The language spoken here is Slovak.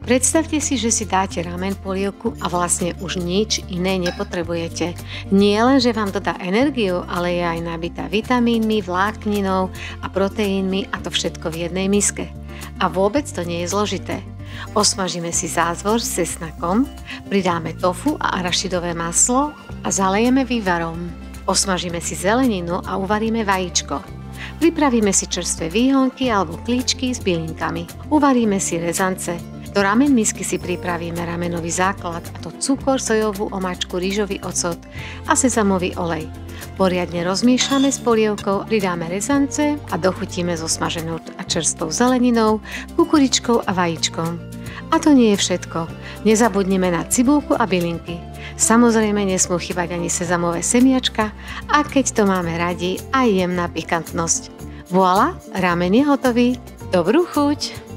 Predstavte si, že si dáte ramen polievku a vlastne už nič iné nepotrebujete. Nie len, že vám dodá energiu, ale je aj nabitá vitamínmi, vlákninou a proteínmi a to všetko v jednej miske. A vôbec to nie je zložité. Osmažíme si zázvor s cesnakom, pridáme tofu a arašidové maslo a zalejeme vývarom. Osmažíme si zeleninu a uvaríme vajíčko. Pripravíme si čerstvé výhonky alebo klíčky s bylinkami. Uvaríme si rezance. Do ramen misky si pripravíme ramenový základ, a to cukor, sojovú omáčku, rýžový ocot a sezamový olej. Poriadne rozmiešame s polievkou, pridáme rezance a dochutíme so smaženou a čerstvou zeleninou, kukuričkou a vajíčkom. A to nie je všetko. Nezabudnime na cibulku a bylinky. Samozrejme nesmú chýbať ani sezamové semiačka a keď to máme radi, aj jemná pikantnosť. Voilà, ramen je hotový. Dobrú chuť!